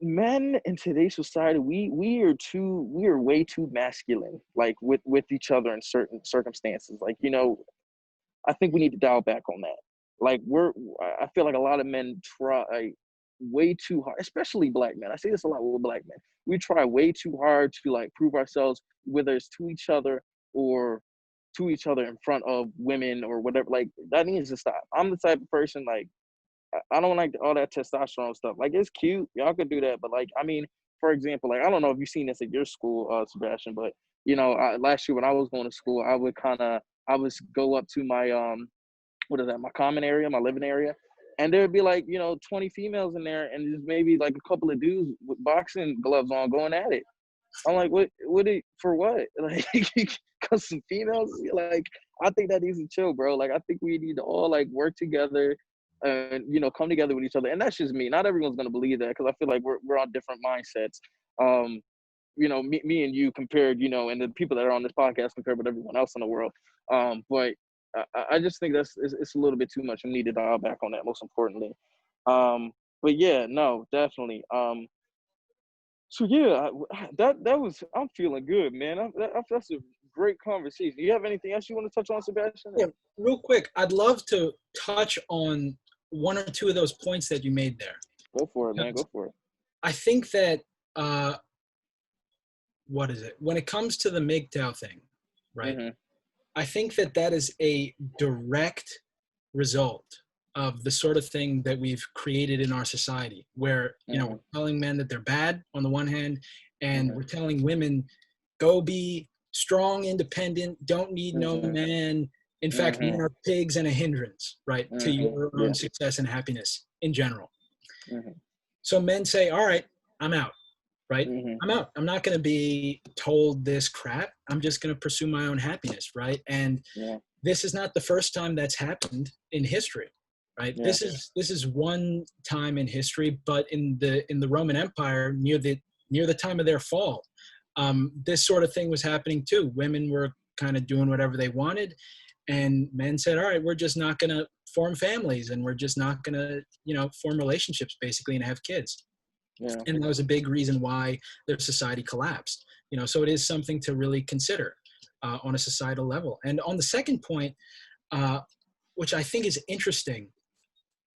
in today's society, we are way too masculine, like with each other in certain circumstances. Like, you know, I think we need to dial back on that. Like I feel like a lot of men try way too hard, especially black men. I say this a lot with black men. We try way too hard to like prove ourselves, whether it's to each other or to each other in front of women or whatever. Like that needs to stop. I'm the type of person, like, I don't like all that testosterone stuff. Like, it's cute, y'all could do that, but like, I mean, for example, like, I don't know if you've seen this at your school, Sebastian, but you know, last year when I was going to school, I would go up to my my common area, my living area, and there'd be like, you know, 20 females in there, and just maybe like a couple of dudes with boxing gloves on going at it. I'm like, for what? Like, cause some females, like, I think that needs to chill, bro. Like, I think we need to all like work together and, you know, come together with each other. And that's just me. Not everyone's gonna believe that, because I feel like we're on different mindsets. You know, me and you compared, you know, and the people that are on this podcast compared with everyone else in the world. But I just think it's a little bit too much. We need to dial back on that, most importantly. But yeah, no, definitely. So yeah, that was, I'm feeling good, man. That's a great conversation. Do you have anything else you want to touch on, Sebastian? Yeah, real quick, I'd love to touch on one or two of those points that you made there. Go for it, man. Go for it. I think that, what is it? When it comes to the MGTOW thing, right? Mm-hmm. I think that is a direct result of the sort of thing that we've created in our society, where, you know, we're telling men that they're bad on the one hand, and we're telling women, go be strong, independent, don't need no man. In fact, men are pigs and a hindrance, right, to your own success and happiness in general. So men say, all right, I'm out, right? I'm out. I'm not going to be told this crap. I'm just going to pursue my own happiness, right? And this is not the first time that's happened in history, right? Yeah. This is one time in history, but in the Roman Empire, near the time of their fall, this sort of thing was happening too. Women were kind of doing whatever they wanted, and men said, all right, we're just not going to form families, and we're just not going to, you know, form relationships basically and have kids. Yeah. And that was a big reason why their society collapsed. You know, so it is something to really consider on a societal level. And on the second point, which I think is interesting,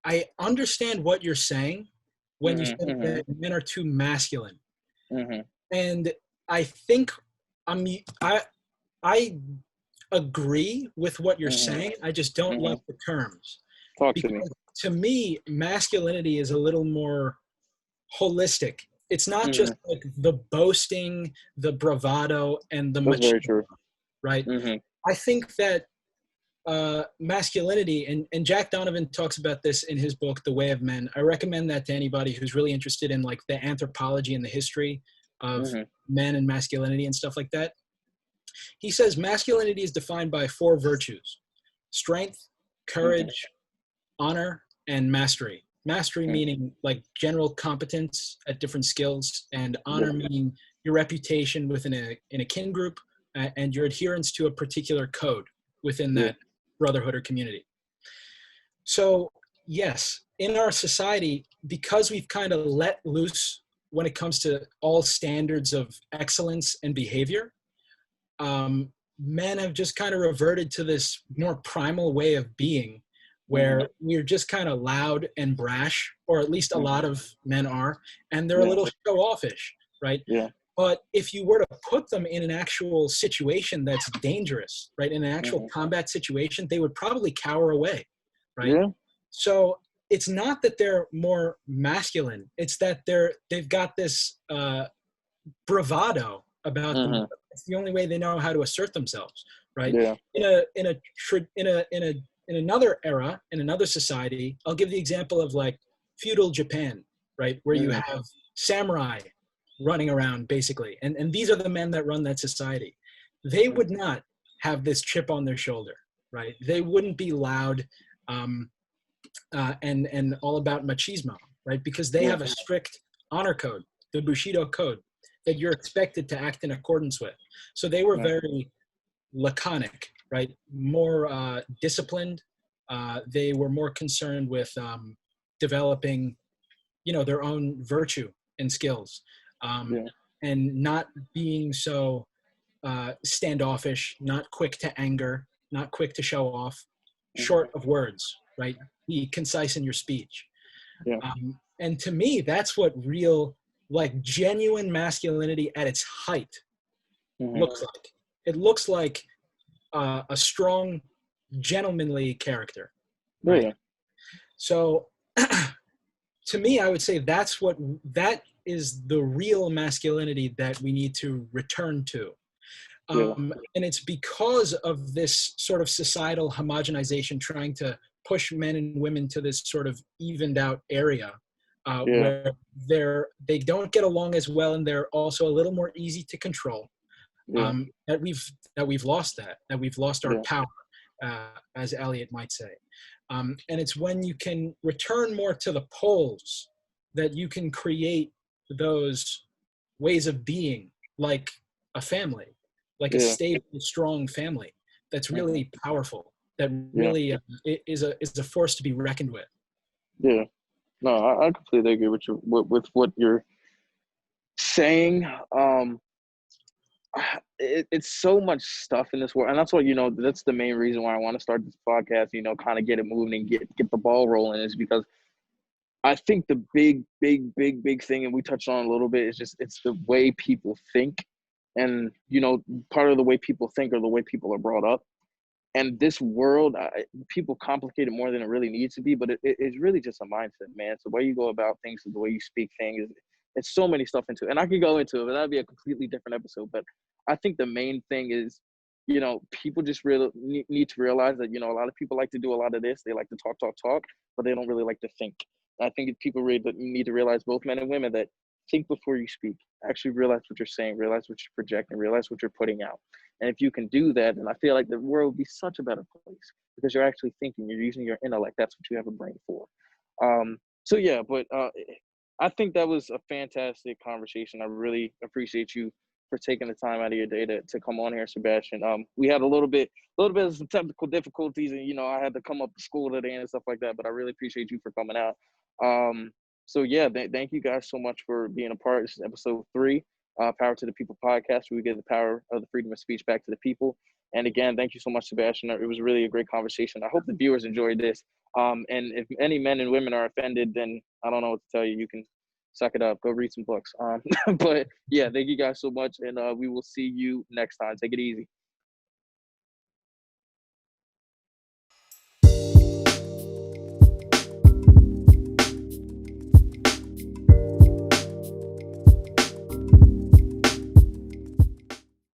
I understand what you're saying when you say that men are too masculine. And I think I agree with what you're saying. I just don't like the terms. To me, masculinity is a little more holistic. It's not just like the boasting, the bravado, and the That's very true. Right? I think that masculinity, and Jack Donovan talks about this in his book, The Way of Men. I recommend that to anybody who's really interested in like the anthropology and the history of Mm-hmm. men and masculinity and stuff like that. He says masculinity is defined by 4 virtues: strength, courage, honor, and mastery. Mastery meaning like general competence at different skills, and honor meaning your reputation within in a kin group, and your adherence to a particular code within that brotherhood or community. So yes, in our society, because we've kind of let loose when it comes to all standards of excellence and behavior, men have just kind of reverted to this more primal way of being, where we're just kind of loud and brash, or at least a lot of men are, and they're a little show-offish, right? Yeah. But if you were to put them in an actual situation that's dangerous, right, in an actual combat situation, they would probably cower away, right? Yeah. So it's not that they're more masculine; it's that they've got this bravado about them. It's the only way they know how to assert themselves, right? Yeah. In another era, in another society, I'll give the example of like feudal Japan, right, where you have samurai running around basically, and these are the men that run that society. They would not have this chip on their shoulder, right? They wouldn't be loud and all about machismo, right? Because they have a strict honor code, the Bushido code, that you're expected to act in accordance with. So they were very laconic, right? More disciplined. They were more concerned with developing, their own virtue and skills, and not being so standoffish, not quick to anger, not quick to show off, short of words, right? Be concise in your speech. And to me, that's what real, like genuine masculinity at its height looks like. It looks like a strong, gentlemanly character, right? So to me, I would say that is the real masculinity that we need to return to. And it's because of this sort of societal homogenization trying to push men and women to this sort of evened out area where they don't get along as well, and they're also a little more easy to control. That we've lost our power, as Eliot might say. And it's when you can return more to the poles that you can create those ways of being, like a family, like a stable, strong family that's really powerful, that really is a force to be reckoned with. Yeah. No, I completely agree with you with what you're saying. It's so much stuff in this world, and that's what that's the main reason why I want to start this podcast. Kind of get it moving and get the ball rolling, is because I think the big thing, and we touched on a little bit, is just it's the way people think, and part of the way people think or the way people are brought up. And this world, people complicate it more than it really needs to be, but it's really just a mindset, man. It's the way you go about things, the way you speak things. It's so many stuff into it. And I could go into it, but that'd be a completely different episode. But I think the main thing is, people just really need to realize that, a lot of people like to do a lot of this. They like to talk, but they don't really like to think. And I think people really need to realize, both men and women, that think before you speak. Actually realize what you're saying, realize what you're projecting, realize what you're putting out. And if you can do that, then I feel like the world would be such a better place, because you're actually thinking, you're using your intellect. That's what you have a brain for. So yeah, but I think that was a fantastic conversation. I really appreciate you for taking the time out of your day to come on here, Sebastian. We had a little bit of some technical difficulties, and I had to come up to school today and stuff like that. But I really appreciate you for coming out. So yeah, thank you guys so much for being a part. This is episode 3, Power to the People podcast, where we give the power of the freedom of speech back to the people. And again, thank you so much, Sebastian. It was really a great conversation. I hope the viewers enjoyed this. And if any men and women are offended, then I don't know what to tell you. You can suck it up. Go read some books. But yeah, thank you guys so much. And we will see you next time. Take it easy.